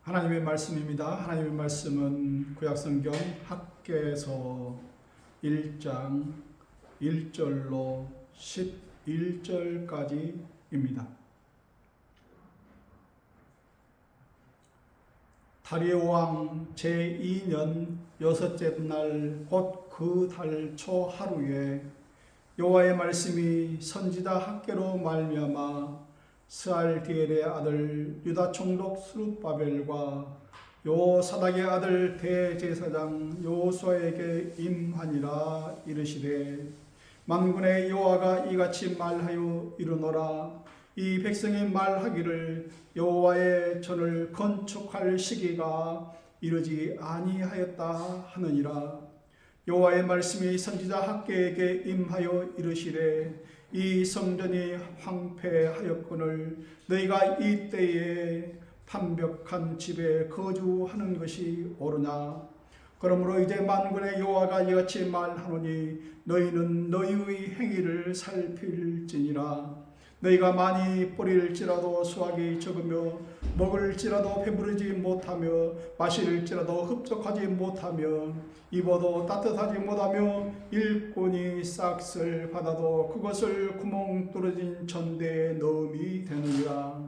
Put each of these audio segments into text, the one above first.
하나님의 말씀입니다. 하나님의 말씀은 구약성경 학개서 1장 1절로 11절까지입니다. 다리오 왕 제2년 여섯째 날 곧 그 달 초 하루에 여호와의 말씀이 선지자 학개로 말미암아 스알디엘의 아들 유다 총독 스룹바벨과 요사닥의 아들 대제사장 여호수아에게 임하니라. 이르시되 만군의 여호와가 이같이 말하여 이르노라. 이 백성이 말하기를 여호와의 전을 건축할 시기가 이르지 아니하였다 하느니라. 여호와의 말씀이 선지자 학개에게 임하여 이르시되 이 성전이 황폐하였거늘 너희가 이때에 판벽한 집에 거주하는 것이 옳으냐. 그러므로 이제 만군의 여호와가 이같이 말하노니 너희는 너희의 행위를 살필지니라. 너희가 많이 뿌릴지라도 수확이 적으며 먹을지라도 배부르지 못하며 마실지라도 흡족하지 못하며 입어도 따뜻하지 못하며 일꾼이 싹을 받아도 그것을 구멍 뚫어진 전대에 넣음이 되느니라.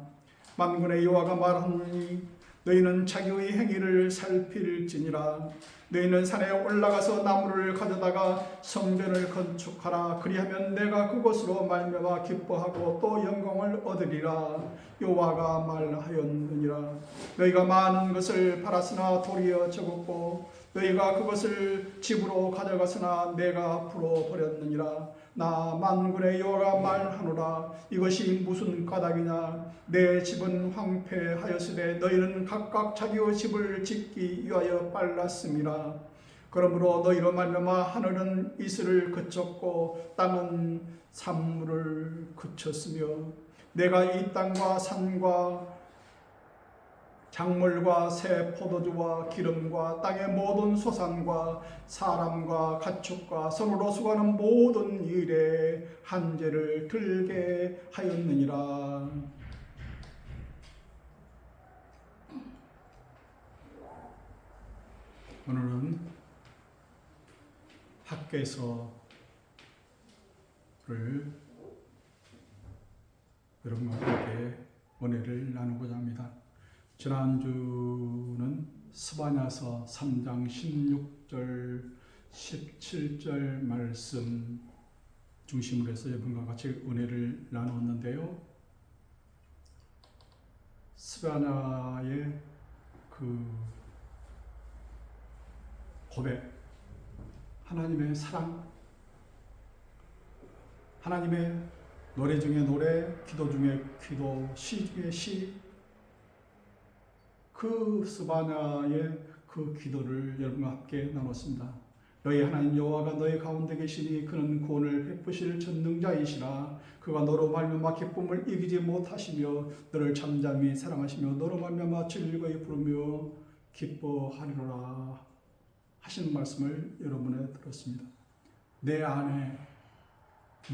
만군의 여호와가 말하노니 너희는 자기의 행위를 살필지니라. 너희는 산에 올라가서 나무를 가져다가 성전을 건축하라. 그리하면 내가 그것으로 말미암아 기뻐하고 또 영광을 얻으리라. 여호와가 말하였느니라. 너희가 많은 것을 팔았으나 도리어 적었고 너희가 그것을 집으로 가져갔으나 내가 풀어버렸느니라. 나 만군의 여호와가 말하노라. 이것이 무슨 까닭이냐. 내 집은 황폐하였으되 너희는 각각 자기의 집을 짓기 위하여 빨랐음이라. 그러므로 너희로 말미암아 하늘은 이슬을 그쳤고 땅은 산물을 그쳤으며 내가 이 땅과 산과 작물과 새 포도주와 기름과 땅의 모든 소산과 사람과 가축과 손으로 수고하는 모든 일에 한죄를 들게 하였느니라. 오늘은 학개서를 여러분과 함께 은혜를 나누고자 합니다. 지난주는 스바냐서 3장 16절 17절 말씀 중심으로 해서 여러분과 같이 은혜를 나누었는데요. 스바냐의 그 고백, 하나님의 사랑, 하나님의 노래 중에 노래, 기도 중에 기도, 시 중에 시, 그 스바냐의 그 기도를 여러분과 함께 나눴습니다. 너희 하나님 여호와가 너희 가운데 계시니 그는 구원을 베푸실 전능자이시라. 그가 너로 말미암아 기쁨을 이기지 못하시며 너를 잠잠히 사랑하시며 너로 말미암아 즐거이 부르며 기뻐하리로라 하시는 말씀을 여러분에 들었습니다. 내 안에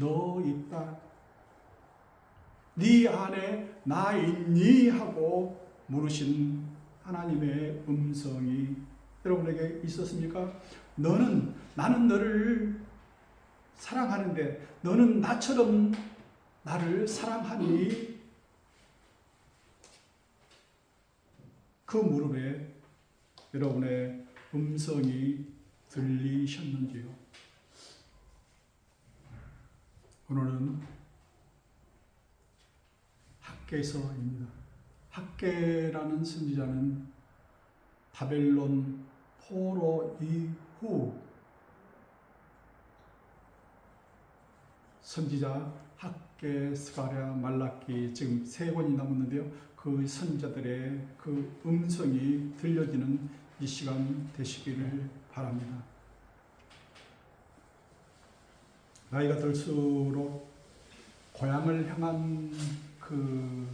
너 있다, 네 안에 나 있니 하고 물으신 하나님의 음성이 여러분에게 있었습니까? 나는 너를 사랑하는데 너는 나처럼 나를 사랑하니? 그 무릎에 여러분의 음성이 들리셨는지요? 오늘은 학개서입니다. 학개라는 선지자는 바벨론 포로 이후 선지자 학개, 스가랴, 말라기 지금 3권이 남았는데요. 그 선지자들의 그 음성이 들려지는 이 시간 되시기를 바랍니다. 나이가 들수록 고향을 향한 그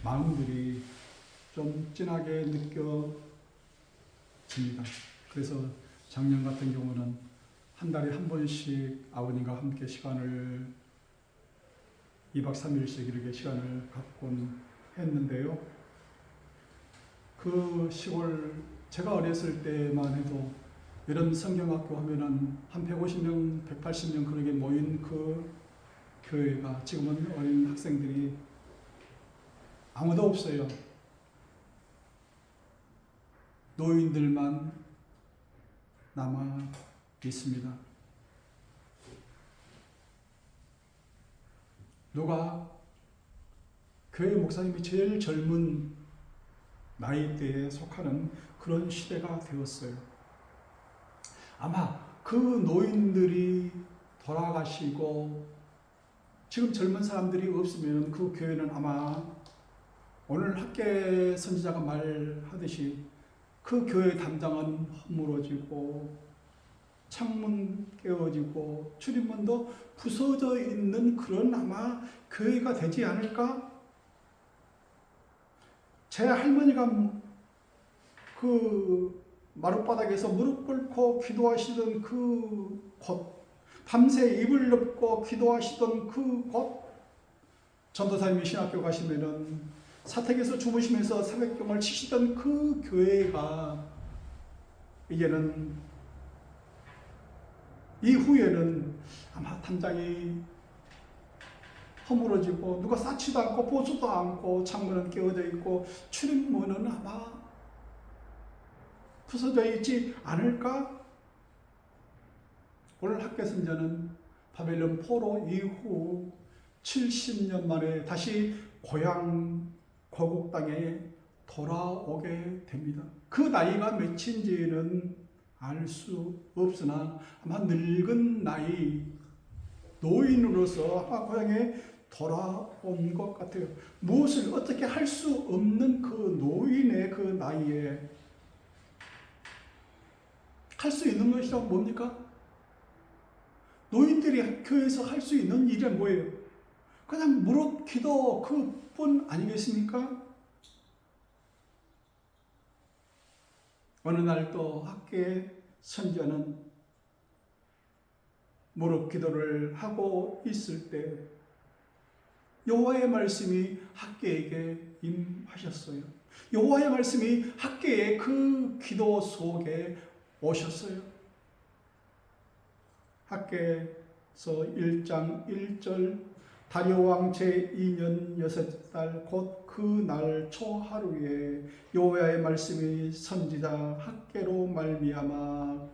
마음들이 좀 진하게 느껴집니다. 그래서 작년 같은 경우는 한 달에 한 번씩 아버님과 함께 시간을 2박 3일씩 이렇게 시간을 갖곤 했는데요. 그 시골 제가 어렸을 때만 해도 이런 성경학교 하면은 한 150명, 180명 그렇게 모인 그 교회가 지금은 어린 학생들이 아무도 없어요. 노인들만 남아 있습니다. 누가 교회 목사님이 제일 젊은 나이대에 속하는 그런 시대가 되었어요. 아마 그 노인들이 돌아가시고 지금 젊은 사람들이 없으면 그 교회는 아마 오늘 학계 선지자가 말하듯이 그 교회 담당은 허물어지고 창문 깨어지고 출입문도 부서져 있는 그런 아마 교회가 되지 않을까? 제 할머니가 그 마룻바닥에서 무릎 꿇고 기도하시던 그 곳, 밤새 입을 덮고 기도하시던 그 곳, 전도사님이 신학교 가시면은 사택에서 주무시면서 새벽경을 치시던 그 교회가 이제는 이후에는 아마 담장이 허물어지고 누가 쌓지도 않고 보수도 않고 창문은 깨어져 있고 출입문은 아마 부서져 있지 않을까? 오늘 학교 선자는 바벨론 포로 이후 70년 만에 다시 고향 고국 땅에 돌아오게 됩니다. 그 나이가 몇인지는 알 수 없으나 아마 늙은 나이 노인으로서 아마 고향에 돌아온 것 같아요. 무엇을 어떻게 할 수 없는 그 노인의 그 나이에 할 수 있는 것이란 뭡니까? 노인들이 교회에서 할 수 있는 일이 뭐예요? 그냥 무릎 기도 그뿐 아니겠습니까? 어느 날 또 학교의 선자는 무릎 기도를 하고 있을 때 여호와의 말씀이 학교에게 임하셨어요. 여호와의 말씀이 학교의 그 기도 속에 오셨어요. 학교에서 1장 1절 다리오 왕 제2년 6달 곧 그 날 초하루에 여호와의 말씀이 선지자 학개로 말미암아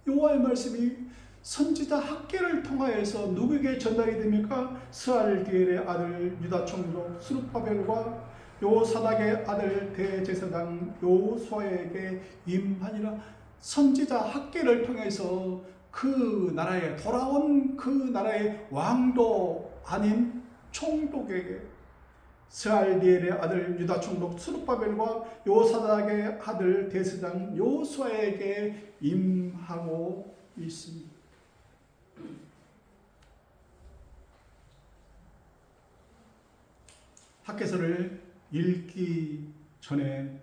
여호와의 말씀이 선지자 학개를 통하여서 누구에게 전달이 됩니까? 스알디엘의 아들 유다 총독 스룹바벨과 요사닥의 아들 대제사장 요수아에게 임하니라. 선지자 학개를 통해서 그 나라에 돌아온 그 나라의 왕도 아닌 총독에게 스알디엘의 아들 유다 총독 스룹바벨과 요사닥의 아들 대제사장 요수아에게 임하고 있습니다. 학개서를 읽기 전에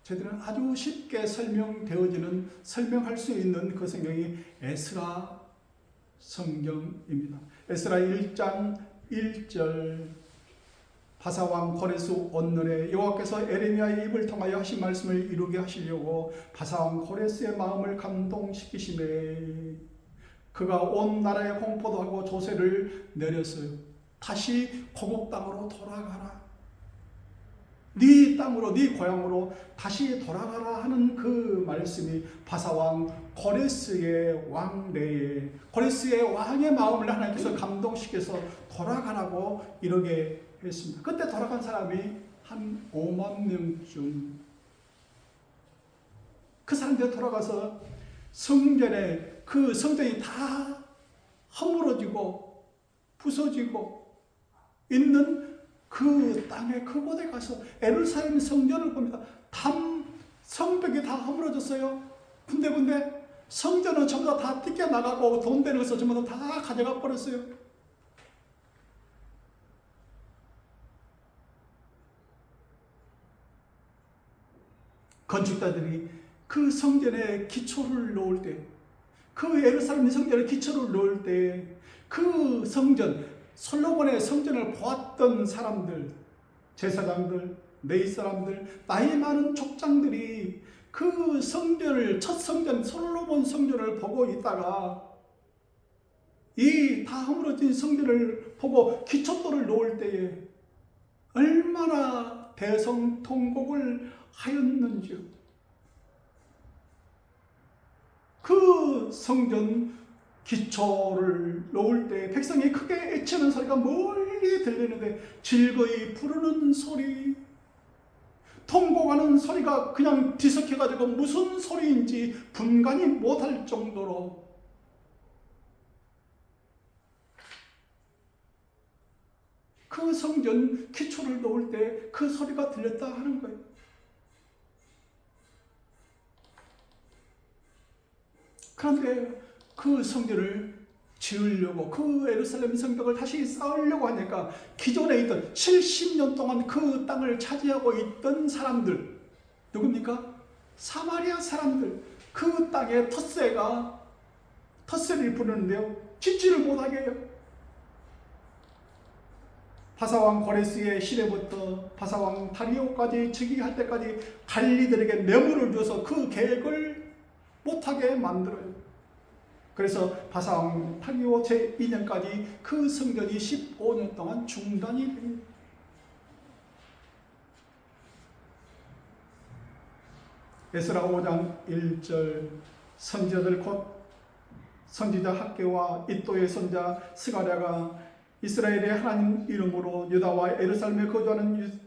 저희들은 아주 쉽게 설명할 수 있는 그 성경이 에스라 성경입니다. 에스라 1장 1절 바사왕 고레스 온년에 여호와께서 에레미야의 입을 통하여 하신 말씀을 이루게 하시려고 바사왕 고레스의 마음을 감동시키심에 그가 온 나라에 공포도 하고 조세를 내렸어요. 다시 고국 땅으로 돌아가라. 네 땅으로 네 고향으로 다시 돌아가라 하는 그 말씀이 바사왕 고레스의 왕래에 고레스의 왕의 마음을 하나님께서 감동시켜서 돌아가라고 이러게 했습니다. 그때 돌아간 사람이 한 5만 명쯤. 그 사람들이 돌아가서 성전에 그 성전이 다 허물어지고 부서지고 있는 그 땅에 그곳에 가서 예루살렘 성전을 봅니다. 성벽이 다 허물어졌어요. 군데군데 성전은 전부 다 뜯겨나가고 돈 되는 것을 전부 다 가져가 버렸어요. 건축자들이 그 성전에 기초를 놓을 때, 그 예루살렘 성전에 기초를 놓을 때, 그 성전, 솔로몬의 성전을 보았던 사람들, 제사장들, 네 사람들, 나이 많은 족장들이 그 성전을, 첫 성전 솔로몬 성전을 보고 있다가 이 다 허물어진 성전을 보고 기초돌을 놓을 때에 얼마나 대성통곡을 하였는지요. 그 성전 기초를 놓을 때 백성이 크게 외치는 소리가 멀리 들리는데 즐거이 부르는 소리, 통곡하는 소리가 그냥 뒤섞여가지고 무슨 소리인지 분간이 못할 정도로 그 성전 기초를 놓을 때 그 소리가 들렸다 하는 거예요. 그런데 그 성전을 지으려고, 그 예루살렘 성벽을 다시 쌓으려고 하니까 기존에 있던 70년 동안 그 땅을 차지하고 있던 사람들, 누굽니까? 사마리아 사람들, 그 땅의 텃세를 부르는데요, 짓지를 못하게 해요. 바사왕 고레스의 시대부터 바사왕 다리오까지 즉위할 때까지 관리들에게 뇌물을 줘서 그 계획을 못하게 만들어요. 그래서 바사왕 다리오 제2년까지 그 성전이 15년 동안 중단이 됩니다. 에스라 5장 1절, 선지자들 곧 선지자 학개와 이또의 손자 스가랴가 이스라엘의 하나님 이름으로 유다와 예루살렘에 거주하는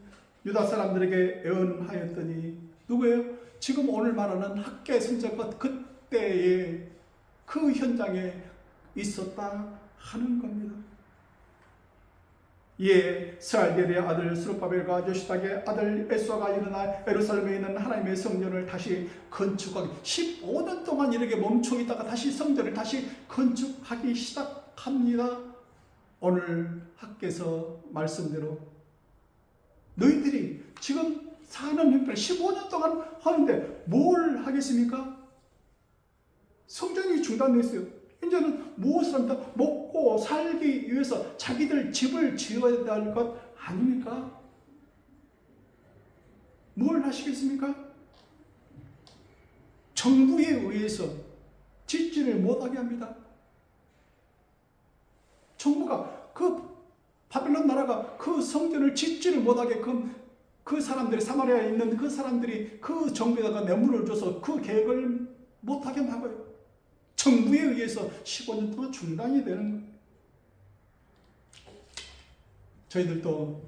유다 사람들에게 예언하였더니, 누구예요? 지금 오늘 말하는 학개 선지자가 그때에 그 현장에 있었다 하는 겁니다. 이에 스알델의 아들 스룹바벨과 요시닥의 아들 에스와가 일어나 예루살렘에 있는 하나님의 성전을 다시 건축하기, 15년 동안 이렇게 멈춰 있다가 다시 성전을 다시 건축하기 시작합니다. 오늘 학개서 말씀대로 너희들이 지금 사는 형편을 15년 동안 하는데 뭘 하겠습니까? 성전이 중단됐어요. 이제는 무엇을 합니까? 먹고 살기 위해서 자기들 집을 지어야 될 것 아닙니까? 뭘 하시겠습니까? 정부에 의해서 짓지를 못하게 합니다. 정부가, 그 바빌론 나라가 그 성전을 짓지를 못하게끔 그 사람들이, 사마리아에 있는 그 사람들이 그 정부에다가 뇌물을 줘서 그 계획을 못하게 막아요. 정부에 의해서 15년 동안 중단이 되는 거예요. 저희들도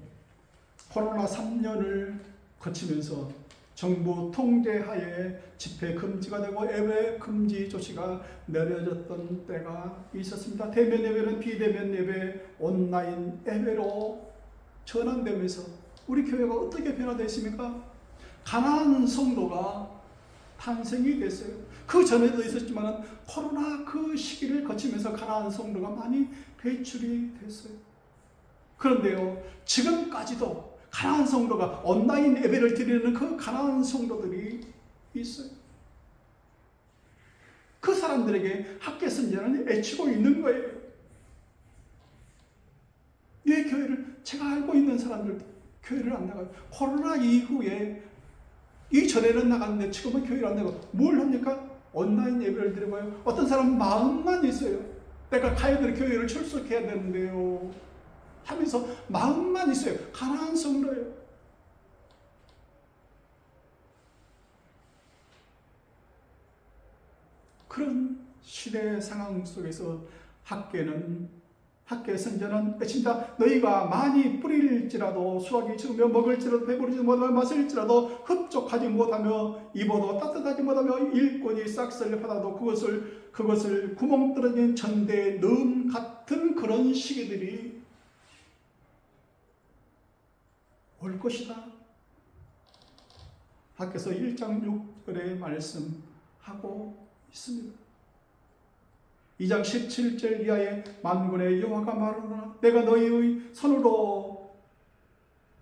코로나 3년을 거치면서 정부 통제하에 집회 금지가 되고 예배 금지 조치가 내려졌던 때가 있었습니다. 대면 예배는 비대면 예배, 온라인 예배로 전환되면서 우리 교회가 어떻게 변화됐습니까? 가난한 성도가 탄생이 됐어요. 그 전에도 있었지만 코로나 그 시기를 거치면서 가난한 성도가 많이 배출이 됐어요. 그런데요, 지금까지도 가난한 성도가 온라인 예배를 드리는 그 가난한 성도들이 있어요. 그 사람들에게 학개 선지자는 애치고 있는 거예요. 이 교회를, 제가 알고 있는 사람들도 교회를 안 나가요. 코로나 이후에, 이전에는 나갔는데 지금은 교회를 안 나가고 뭘 합니까? 온라인 예배를 드리고요. 어떤 사람은 마음만 있어요. 내가 가야 될 교회를 출석해야 되는데요 하면서 마음만 있어요. 가난한 성도예요. 그런 시대 상황 속에서 학개 선지자는 외친다. 너희가 많이 뿌릴지라도 수확이 적으며 먹을지라도 배부르지 못하며 마실지라도 흡족하지 못하며 입어도 따뜻하지 못하며 일꾼이 싹쓸이 받아도 그것을 구멍 뚫어진 전대의 넣음 같은 그런 시기들이 올 것이다. 학개서 1장 6절에 말씀하고 있습니다. 2장 17절 이하에 만군의 여호와가 말하노라, 내가 너희의 손으로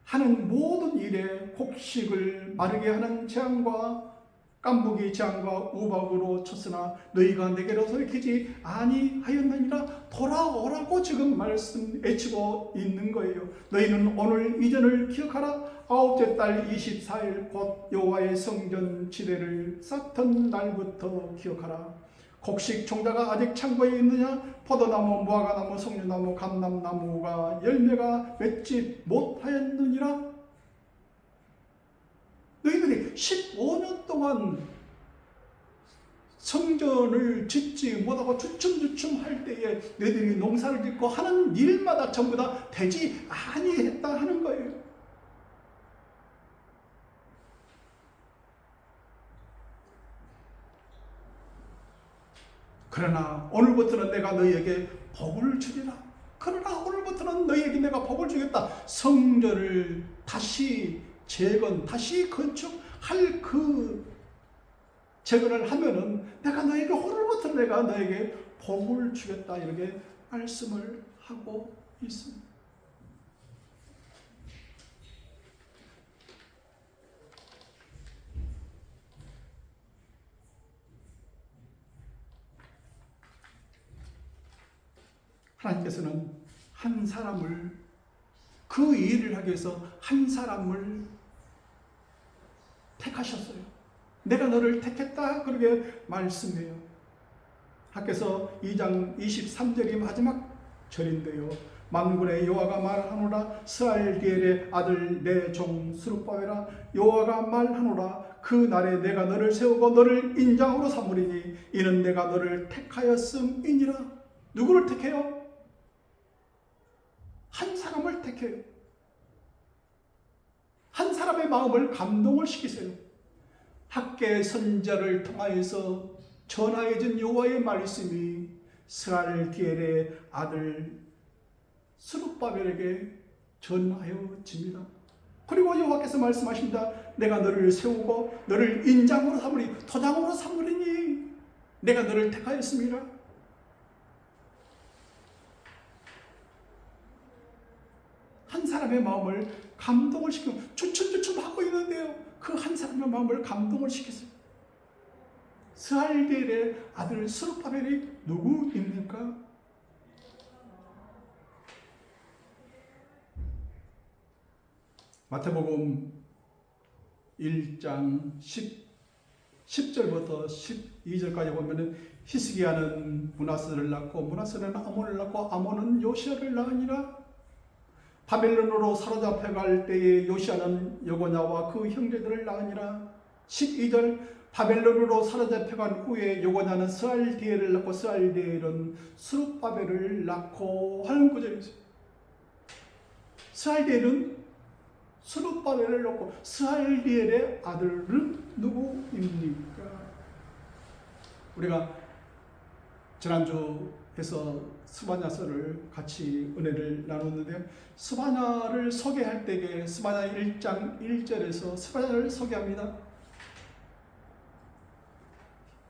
하는 모든 일에 곡식을 마르게 하는 재앙과 깐부기 재앙과 우박으로 쳤으나 너희가 내게로 돌이키지 아니하였느니라. 돌아오라고 지금 말씀 외치고 있는 거예요. 너희는 오늘 이전을 기억하라. 아홉째 달 24일 곧 여호와의 성전 지대를 쌓던 날부터 기억하라. 곡식 종자가 아직 창고에 있느냐? 포도나무, 무화과나무, 석류나무, 감람나무가 열매가 맺지 못하였느니라. 너희들이 15년 동안 성전을 짓지 못하고 주춤주춤 할 때에 너희들이 농사를 짓고 하는 일마다 전부 다 되지 아니했다 하는 거예요. 그러나 오늘부터는 내가 너희에게 복을 주리라. 그러나 오늘부터는 너희에게 내가 복을 주겠다. 성전을 다시 재건, 다시 건축할 그 재건을 하면은 내가 너에게 오늘부터 내가 너에게 복을 주겠다. 이렇게 말씀을 하고 있습니다. 하나님께서는 한 사람을, 그 일을 하기 위해서 한 사람을 택하셨어요. 내가 너를 택했다. 그렇게 말씀해요. 학께서 2장 23절이 마지막 절인데요. 만군의 여호와가 말하노라. 스알디엘의 아들 내 종 스룹바벨아, 여호와가 말하노라. 그 날에 내가 너를 세우고 너를 인장으로 삼으리니 이는 내가 너를 택하였음이니라. 누구를 택해요? 한 사람을 택해요. 한 사람의 마음을 감동을 시키세요. 학개 선자를 통하여서 전하여진 여호와의 말씀이 스알디엘의 아들 스룹바벨에게 전하여집니다. 그리고 여호와께서 말씀하십니다. 내가 너를 세우고 너를 인장으로 삼으리, 토장으로 삼으리니 내가 너를 택하였습니다. 한 사람의 마음을 감동을 시키고 주춤주춤 하고 있는데요. 그 한 사람의 마음을 감동을 시켰어요. 스알디엘의 아들 스룹바벨이 누구입니까? 마태복음 1장 10절부터 12절까지 보면은 히스기야는 므낫세를 낳고 므낫세는 아몬을 낳고 아몬은 요시야를 낳으니라. 바벨론으로 사로잡혀 갈 때에 요시야는 여고냐와 그 형제들을 낳으니라. 12절 바벨론으로 사로잡혀 간 후에 여고냐는 스알디엘을 낳고 스알디엘은 스룹바벨을 낳고 하는 구절이 있어요. 스알디엘은 스룹바벨을 낳고 스알디엘의 아들은 누구입니까? 우리가 지난주에서 스바냐서를 같이 은혜를 나눴는데요. 스바냐를 소개할 때에 스바냐 1장 1절에서 스바냐를 소개합니다.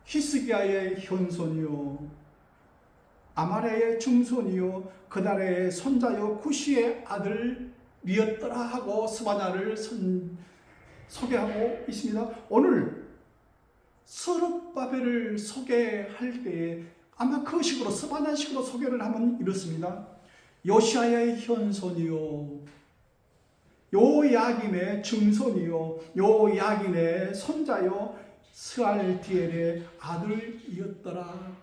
히스기야의 현손이요 아마레의 중손이요 그달의 손자요 구시의 아들이었더라 하고 스바냐를 소개하고 있습니다. 오늘 스룹바벨을 소개할 때에 아마 그 식으로 스바냐식으로 소개를 하면 이렇습니다. 요시야의 현손이요 요야긴의 증손이요 요야긴의 손자요 스알디엘의 아들이었더라.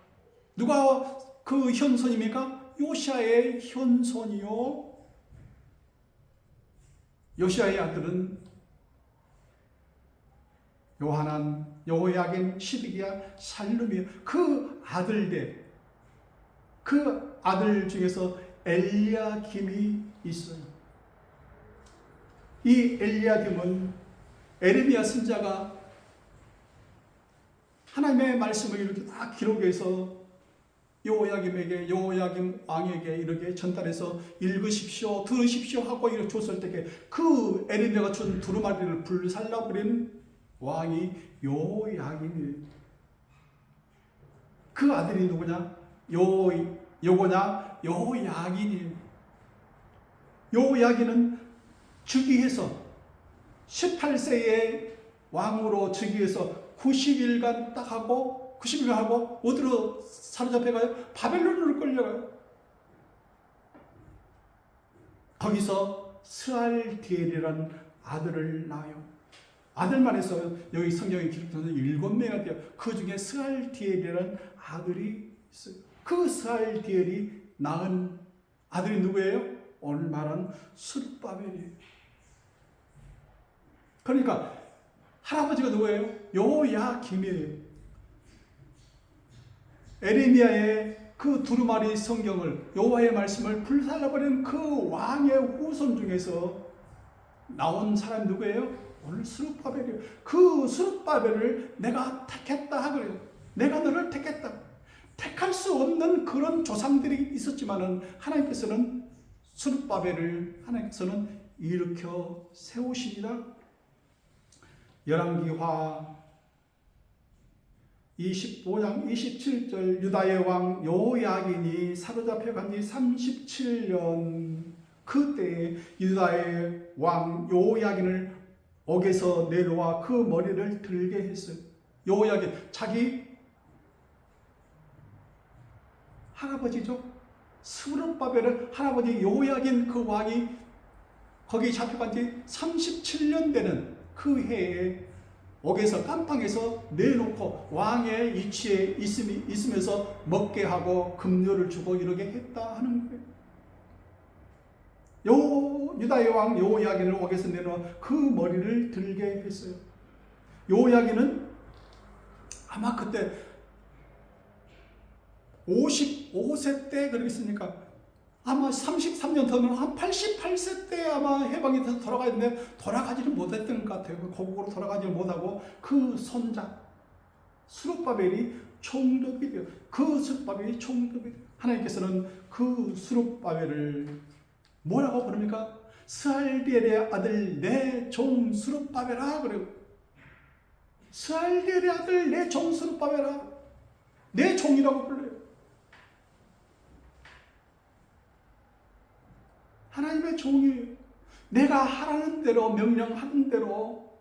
누가 그 현손입니까? 요시야의 현손이요. 요시야의 아들은 요하난, 여호야긴, 시드기야, 살룸이요. 그 아들들, 그 아들 중에서 엘리야김이 있어요. 이 엘리야김은 에레미야 선지자가 하나님의 말씀을 이렇게 다 기록해서 여호야김에게, 여호야김 왕에게 이렇게 전달해서 읽으십시오, 들으십시오 하고 이렇게 줬을 때 그 에레미야가 준 두루마리를 불살라버린 왕이 여호야김이에요. 그 아들이 누구냐? 여고냐? 여호야긴이에요. 여호야긴은 즉위해서 18세에 왕으로 즉위해서 90일간 딱 하고 90일간 하고 어디로 사로잡혀가요? 바벨론으로 끌려가요. 거기서 스알디엘이라는 아들을 낳아요. 아들만 해서 여기 성경에 기록되는 7명이 돼요. 그 중에 스알디엘이라는 아들이 있어요. 그 스알디엘이 낳은 아들이 누구예요? 오늘 말한 스룹바벨이에요. 그러니까 할아버지가 누구예요? 요야김이에요. 에레미야의 그 두루마리 성경을, 여호와의 말씀을 불살라버린 그 왕의 후손 중에서 나온 사람이 누구예요? 오늘 스룹바벨이에요. 그 스룹바벨을 내가 택했다 그래요. 내가 너를 택했다. 택할 수 없는 그런 조상들이 있었지만은 하나님께서는 스룹바벨을 하나님께서는 일으켜 세우십니다. 열왕기하 25장 27절 유다의 왕 요야긴이 사로잡혀간 지 37년 그때에 유다의 왕 요야긴을 옥에서 내려와 그 머리를 들게 했어요. 요야긴 자기 할아버지죠. 스룹바벨은 할아버지 요야긴 그 왕이 거기 잡혀간 지 37년 되는 그 해에 옥에서 깜빵에서 내놓고 왕의 위치에 있으면서 먹게 하고 급료를 주고 이렇게 했다 하는 거예요. 유다의 왕 요야긴을 옥에서 내놓아 그 머리를 들게 했어요. 요야긴은 아마 그때 55세 때 그러겠습니까? 아마 33년 더는 한 88세 때 아마 해방이 돼서 돌아가야 되는데 돌아가지를 못했던 것 같아요. 고국으로 돌아가지를 못하고 그 손자 스룹바벨이 총독이 돼요. 그 스룹바벨이 총독이 돼요. 하나님께서는 그 스룹바벨을 뭐라고 부릅니까? 스알디엘의 아들 내 종 스룹바벨아 그래요. 스알디엘의 아들 내 종 스룹바벨아 내 종이라고 불러요. 하나님의 종이에요. 내가 하라는 대로 명령하는 대로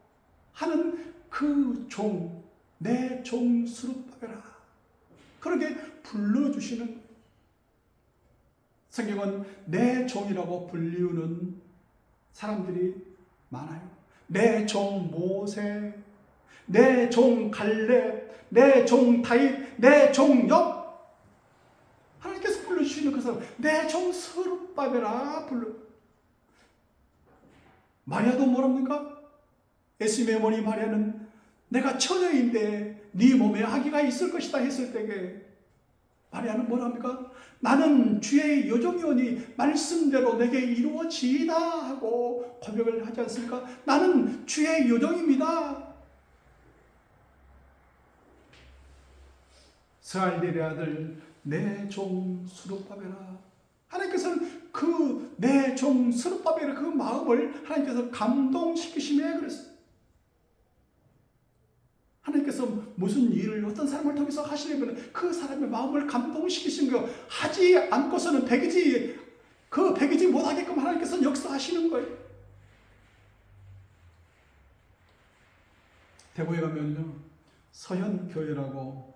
하는 그 종, 내 종 스룹바벨아 그렇게 불러주시는 거예요. 성경은 내 종이라고 불리우는 사람들이 많아요. 내 종 모세, 내 종 갈렙, 내 종 다윗, 내 종 욥 하나님께서 불러주시는 그 사람 내 종 스룹바벨아 불러. 마리아도 뭐랍니까? 예수님의 어머니 마리아는 내가 처녀인데 네 몸에 아기가 있을 것이다 했을 때에 마리아는 뭐랍니까? 나는 주의 여종이오니 말씀대로 내게 이루어지이다 하고 고백을 하지 않습니까? 나는 주의 여종입니다. 스알디엘의 아들 내 종 스룹바벨아 하나님께서는 그 내 종 스룹바벨의 그 마음을 하나님께서 감동시키시며 그랬어요. 하나님께서 무슨 일을 어떤 사람을 통해서 하시려면 그 사람의 마음을 감동시키시는 거예요. 하지 않고서는 배기지 못하게끔 하나님께서 역사하시는 거예요. 대구에 가면요 서현교회라고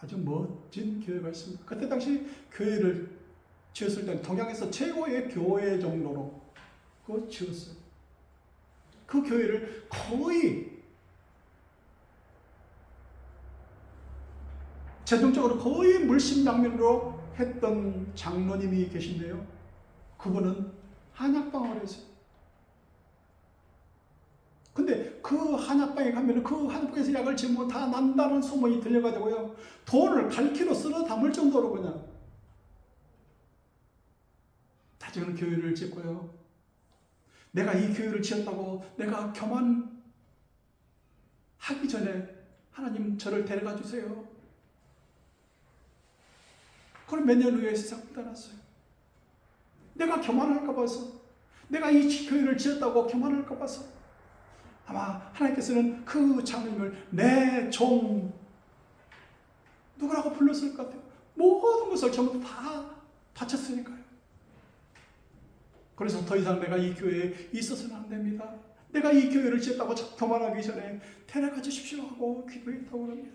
아주 멋진 교회가 있습니다. 그때 당시 교회를 지었을 때 동양에서 최고의 교회 정도로 그거 지었어요. 그 교회를 거의 재정적으로 거의 물심양면으로 했던 장로님이 계신데요. 그분은 한약방을 했어요. 근데 그 한약방에 가면 그 한약방에서 약을 지으면 다 난다는 소문이 들려가지고요. 돈을 갈퀴로 쓸어 담을 정도로 그냥 다지는 교회를 짓고요. 내가 이 교회를 지었다고 내가 교만하기 전에 하나님 저를 데려가 주세요. 그럼 몇 년 후에 세상 떠났어요. 내가 교만할까 봐서 내가 이 교회를 지었다고 교만할까 봐서 아마 하나님께서는 그 장로님을 내 종 누구라고 불렀을 것 같아요. 모든 것을 전부 다 바쳤으니까요. 그래서 더 이상 내가 이 교회에 있어서는 안 됩니다. 내가 이 교회를 지었다고 교만하기 전에 데려가 주십시오 하고 기도했다고 합니다.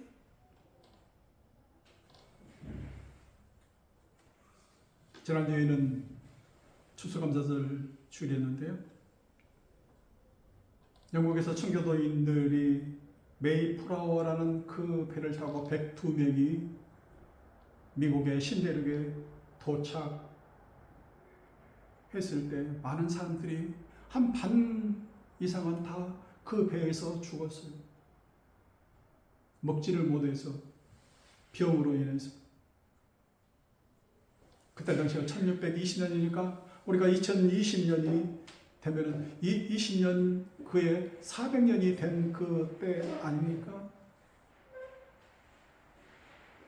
지난주에는 추수감사절 주일이었는데요. 영국에서 청교도인들이 메이플라워라는 그 배를 타고 102명이 미국의 신대륙에 도착했을 때 많은 사람들이 한 반 이상은 다 그 배에서 죽었어요. 먹지를 못해서, 병으로 인해서. 그때 당시가 1620년이니까 우리가 2020년이 되면은 이 20년 그에 400년이 된 그 때 아닙니까?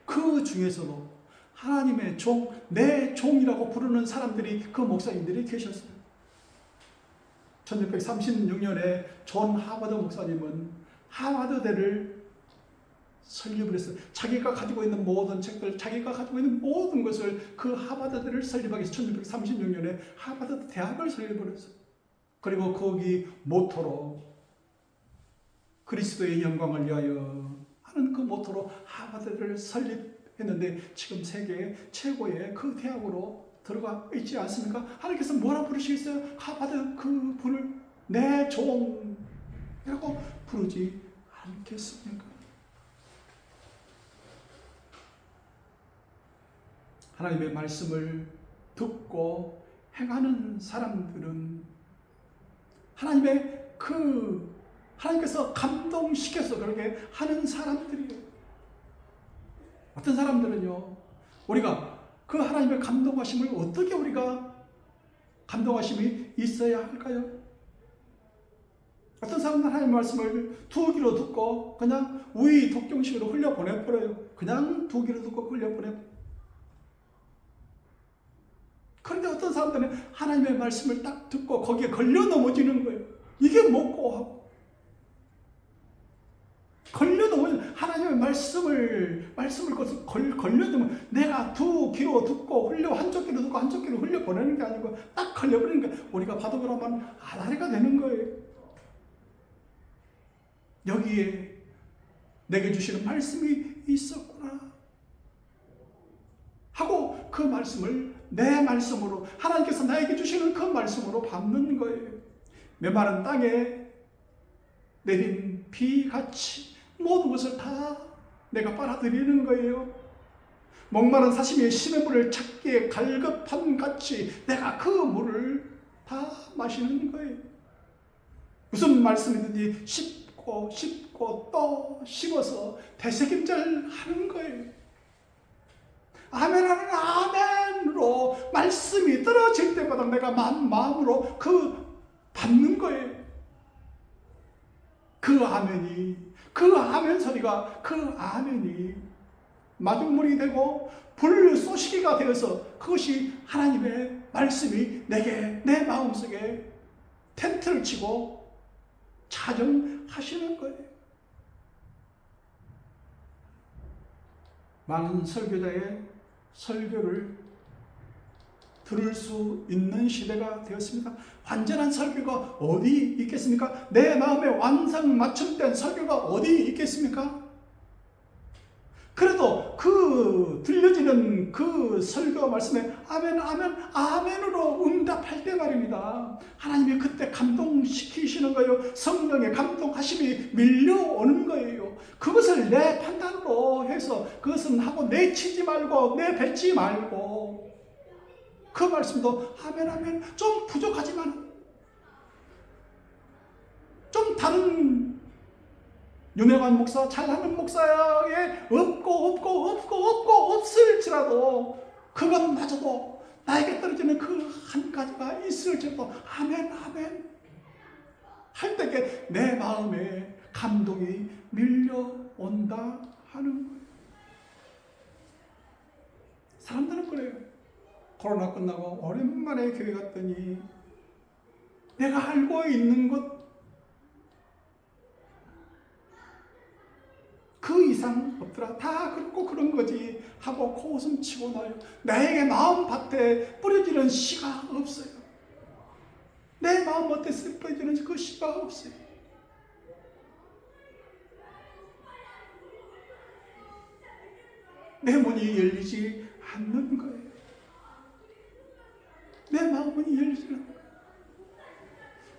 그 중에서도 하나님의 종, 내 종이라고 부르는 사람들이, 그 목사님들이 계셨어요. 1636년에 존 하버드 목사님은 하버드대를 설립을 했어요. 자기가 가지고 있는 모든 책들, 자기가 가지고 있는 모든 것을 그 하버드대를 설립하기 위해서 1636년에 하버드 대학을 설립을 했어요. 그리고 거기 모토로 그리스도의 영광을 위하여 하는 그 모토로 하버드대를 설립했는데 지금 세계 최고의 그 대학으로 들어가 있지 않습니까? 하나님께서 뭐라 부르시겠어요? 하버드 그 분을 내 종이라고 부르지 않겠습니까? 하나님의 말씀을 듣고 행하는 사람들은 하나님께서 감동시켜서 그렇게 하는 사람들이에요. 어떤 사람들은요, 우리가 그 하나님의 감동하심을 어떻게 우리가 감동하심이 있어야 할까요? 어떤 사람은 하나님의 말씀을 두 귀로 듣고 그냥 우의 독경식으로 흘려보내버려요. 그냥 두 귀로 듣고 흘려보내버려요. 그런데 어떤 사람들은 하나님의 말씀을 딱 듣고 거기에 걸려 넘어지는 거예요. 이게 뭐고 하고. 걸려 넘어지는, 하나님의 말씀을 걸려두면 내가 두 귀로 듣고 한쪽 귀로 듣고 한쪽 귀로 흘려보내는 게 아니고 딱 걸려버리는 거예요. 우리가 봐도 그러면 아다리가 되는 거예요. 여기에 내게 주시는 말씀이 있었구나 하고 그 말씀을 내 말씀으로, 하나님께서 나에게 주시는 그 말씀으로 받는 거예요. 메마른 땅에 내린 비같이 모든 것을 다 내가 빨아들이는 거예요. 목마른 사슴이 심의 물을 찾기에 갈급한 같이 내가 그 물을 다 마시는 거예요. 무슨 말씀이든지 씹고 또 씹어서 되새김질 하는 거예요. 아멘하는 아멘으로 말씀이 떨어질 때마다 내가 마음으로 받는 거예요. 그 아멘 소리가, 그 아멘이 마중물이 되고 불쏘시개가 되어서 그것이 하나님의 말씀이 내 마음속에 텐트를 치고 자정하시는 거예요. 많은 설교자의 설교를 들을 수 있는 시대가 되었습니다. 완전한 설교가 어디 있겠습니까? 내 마음에 완성 맞춤된 설교가 어디 있겠습니까? 그래도 그 들려지는 그 설교 말씀에 아멘, 아멘, 아멘으로 응답할 때 말입니다. 하나님이 그때 감동시키시는 거예요. 성령의 감동하심이 밀려오는 거예요. 그것을 내 판단으로 해서 그것은 하고 내치지 말고 내뱉지 말고 그 말씀도 아멘, 아멘, 좀 부족하지만 좀 다른 유명한 목사, 잘하는 목사에 없을지라도 그것마저도 나에게 떨어지는 그 한 가지가 있을지라도 아멘, 아멘 할 때에 내 마음에 감동이 밀려온다 하는 거예요. 사람들은 그래요. 코로나 끝나고 오랜만에 교회 갔더니 내가 알고 있는 것 그 이상 없더라. 다 그렇고 그런 거지 하고 코웃음 치고 나요. 나에게 마음밭에 뿌려지는 씨가 없어요. 내 마음 마음 어때 슬퍼지는 그 시가 없어요. 내 문이 열리지 않는 거예요. 내 마음문이 열리지 않는 거예요.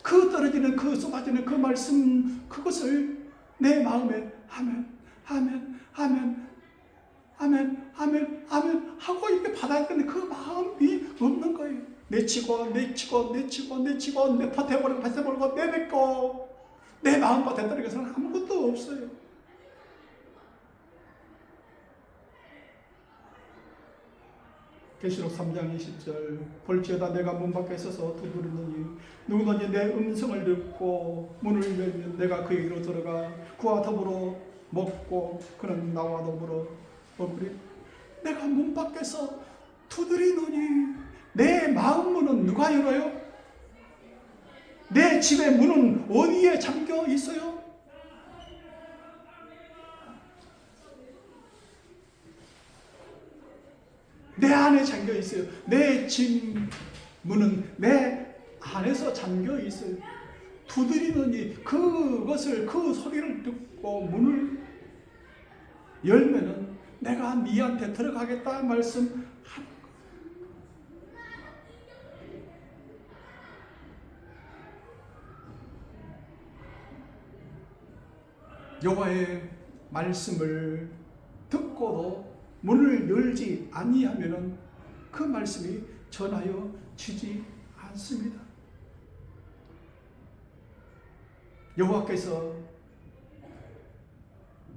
그 떨어지는 그 쏟아지는 그 말씀 그것을 내 마음에 아멘 아멘 아멘 아멘 아멘 아멘 하고 이렇게 받아야 되는데 그 마음이 없는 거예요. 내치고 내치고 내치고 내치고 내버려버리고 내버려버리고 내뱉고 내 마음밭에 떨어져서는 아무것도 없어요. 계시록 3장 20절 볼지어다 내가 문 밖에 서서 두드리노니 누구든지 내 음성을 듣고 문을 열면 내가 그에게로 들어가 그와 더불어 먹고 그는 나와 더불어 먹으리. 내가 문 밖에서 두드리노니 내 마음 문은 누가 열어요? 내 집의 문은 어디에 잠겨 있어요? 내 안에 잠겨 있어요. 내 집 문은 내 안에서 잠겨 있어요. 두드리더니 그것을 그 소리를 듣고 문을 열면은 내가 네한테 들어가겠다 말씀하는 거예요. 여호와의 말씀을 듣고도 문을 열지 아니하면은 그 말씀이 전하여 지지 않습니다. 여호와께서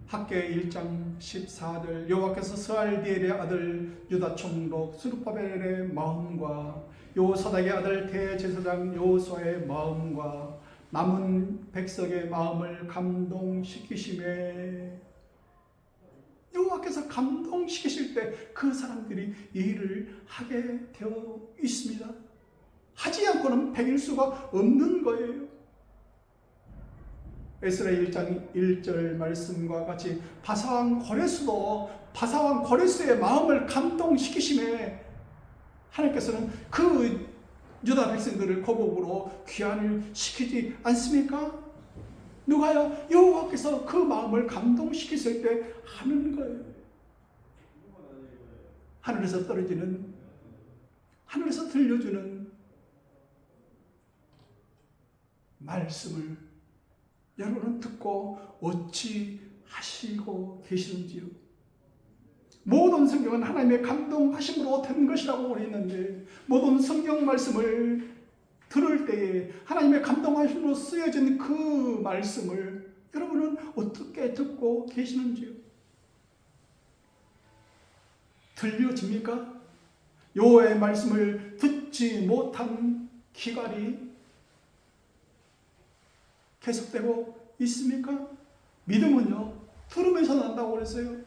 학개 1장 14절 여호와께서 스알디엘의 아들 유다 총독 스룹바벨의 마음과 요사닥의 아들 대제사장 요수아의 마음과 남은 백성의 마음을 감동시키심에 여호와께서 감동시키실 때 그 사람들이 이 일을 하게 되어 있습니다. 하지 않고는 백일 수가 없는 거예요. 에스라 1장 1절 말씀과 같이 바사왕 고레스도 바사왕 고레스의 마음을 감동시키심에 하나님께서는 그 유다 백성들을 고국으로 귀환을 시키지 않습니까? 누가요? 여호와께서 그 마음을 감동시켰을 때 하는 거예요. 하늘에서 떨어지는, 하늘에서 들려주는 말씀을 여러분은 듣고 어찌 하시고 계시는지요? 모든 성경은 하나님의 감동하심으로 된 것이라고 그랬는데 모든 성경 말씀을 들을 때에 하나님의 감동하심으로 쓰여진 그 말씀을 여러분은 어떻게 듣고 계시는지요? 들려집니까? 여호와의 말씀을 듣지 못한 기갈이 계속되고 있습니까? 믿음은요, 들으면서 난다고 그랬어요.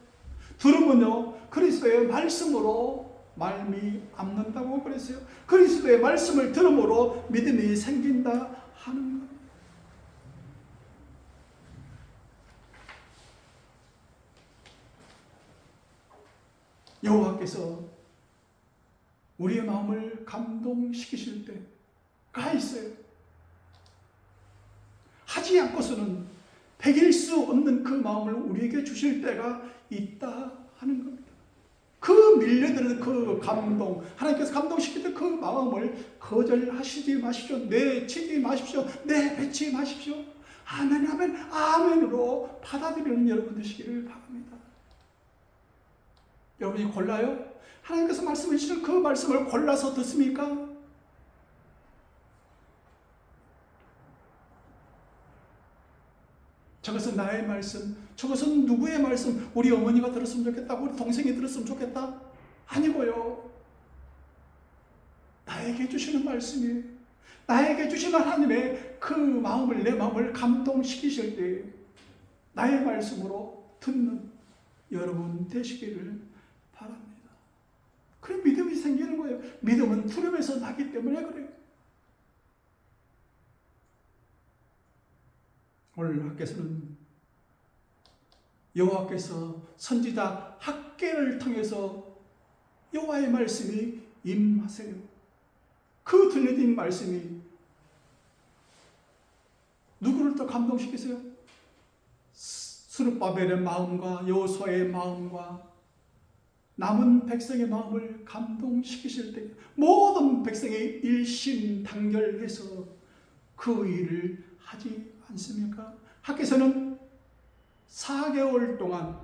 들으면요, 그리스도의 말씀으로 말미암는다고 그랬어요. 그리스도의 말씀을 들음으로 믿음이 생긴다 하는 것. 여호와께서 우리의 마음을 감동시키실 때가 있어요. 하지 않고서는 배길 수 없는 그 마음을 우리에게 주실 때가 있다 하는 겁니다. 그 밀려드는 그 감동, 하나님께서 감동시키는 그 마음을 거절하시지 마십시오. 내치지 마십시오. 내뱉지 마십시오. 아멘, 아멘, 아멘으로 받아들이는 여러분 되시기를 바랍니다. 여러분이 골라요? 하나님께서 말씀해 주시는 그 말씀을 골라서 듣습니까? 저것은 나의 말씀, 저것은 누구의 말씀, 우리 어머니가 들었으면 좋겠다, 우리 동생이 들었으면 좋겠다. 아니고요. 나에게 주시는 말씀이에요. 나에게 주시는 하나님의 그 마음을, 내 마음을 감동시키실 때 나의 말씀으로 듣는 여러분 되시기를 바랍니다. 그래 믿음이 생기는 거예요. 믿음은 두려움에서 나기 때문에 그래요. 오늘 학개서는 여호와께서 선지자 학개를 통해서 여호와의 말씀이 임하세요. 그 들려진 말씀이 누구를 더 감동시키세요? 스룹바벨의 마음과 여호수아의 마음과 남은 백성의 마음을 감동시키실 때 모든 백성이 일심단결해서 그 일을 하지 않습니까? 하께서는 4개월 동안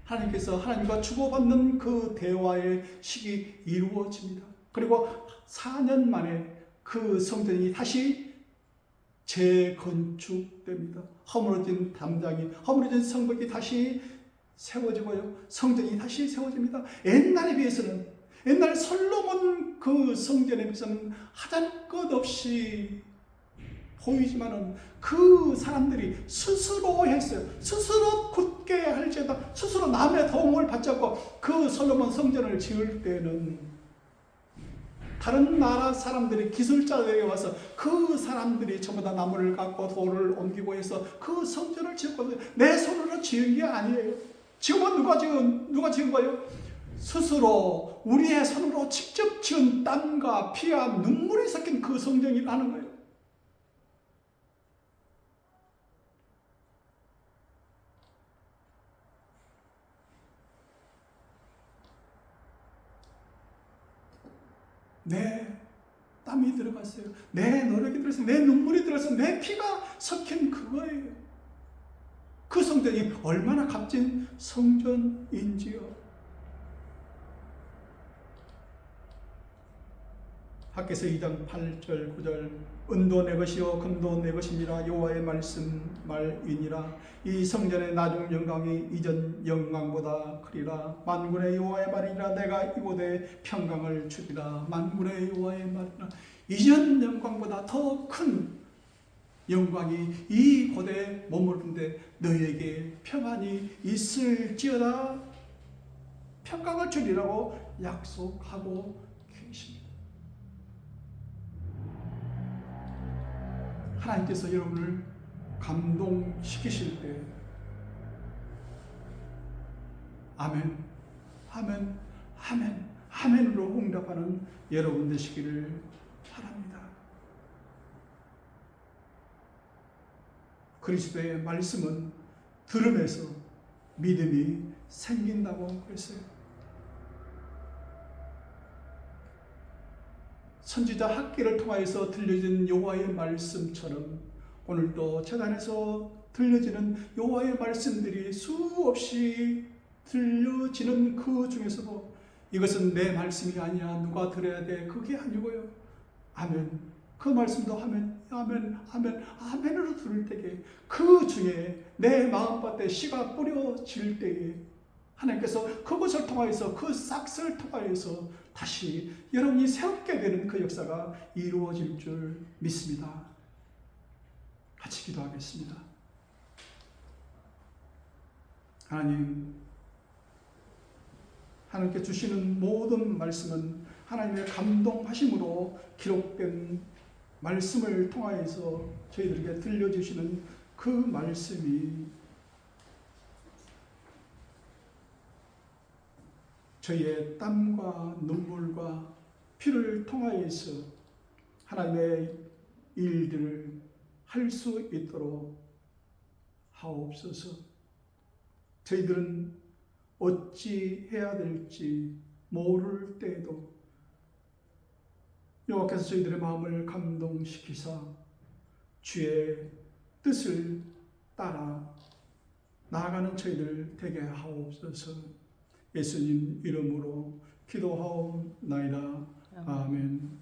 하나님께서 하나님과 주고받는 그 대화의 시기 이루어집니다. 그리고 4년 만에 그 성전이 다시 재건축됩니다. 허물어진 담장이, 허물어진 성벽이 다시 세워지고요. 성전이 다시 세워집니다. 옛날에 비해서는, 옛날 솔로몬 그 성전에 비해서는 하잘 것 없이 보이지만은 그 사람들이 스스로 했어요. 스스로 굳게 할지어다 스스로 남의 도움을 받지 않고 그 솔로몬 성전을 지을 때는 다른 나라 사람들이 기술자들이 와서 그 사람들이 전부 다 나무를 갖고 돌을 옮기고 해서 그 성전을 지었거든요. 내 손으로 지은 게 아니에요. 지금은 누가 지은 거예요? 스스로 우리의 손으로 직접 지은 땀과 피와 눈물이 섞인 그 성전이라는 거예요. 내 땀이 들어갔어요. 내 노력이 들어갔어요. 내 눈물이 들어갔어요. 내 피가 섞인 그거예요. 그 성전이 얼마나 값진 성전인지요. 학개서 2장 8절 9절 은도 내 것이요 금도 내 것이니라 여호와의 말씀 말이니라. 이 성전의 나중 영광이 이전 영광보다 크리라. 만군의 여호와의 말이니라. 내가 이곳에 평강을 주리라. 만군의 여호와의 말이니라. 이전 영광보다 더 큰 영광이 이 곳에 머무르는데 너희에게 평안이 있을지어다. 평강을 주리라고 약속하고 계십니다. 하나님께서 여러분을 감동시키실 때 아멘, 아멘, 아멘, 아멘으로 응답하는 여러분 되시기를 바랍니다. 그리스도의 말씀은 들음에서 믿음이 생긴다고 그랬어요. 선지자 학기를 통하여서 들려진 여호와의 말씀처럼 오늘도 제단에서 들려지는 여호와의 말씀들이 수없이 들려지는 그 중에서도 이것은 내 말씀이 아니야, 누가 들어야 돼, 그게 아니고요. 아멘. 그 말씀도 아멘, 아멘, 아멘, 아멘으로 들을 때에 그 중에 내 마음밭에 씨가 뿌려질 때에 하나님께서 그것을 통하여서 그 싹스를 통하여서 다시 여러분이 새롭게 되는 그 역사가 이루어질 줄 믿습니다. 같이 기도하겠습니다. 하나님, 하나님께 주시는 모든 말씀은 하나님의 감동하심으로 기록된 말씀을 통하여서 저희들에게 들려주시는 그 말씀이 저희의 땀과 눈물과 피를 통하여서 하나님의 일들을 할 수 있도록 하옵소서. 저희들은 어찌 해야 될지 모를 때에도 여호와께서 저희들의 마음을 감동시키사 주의 뜻을 따라 나아가는 저희들 되게 하옵소서. 예수님 이름으로 기도하옵나이다. 아멘.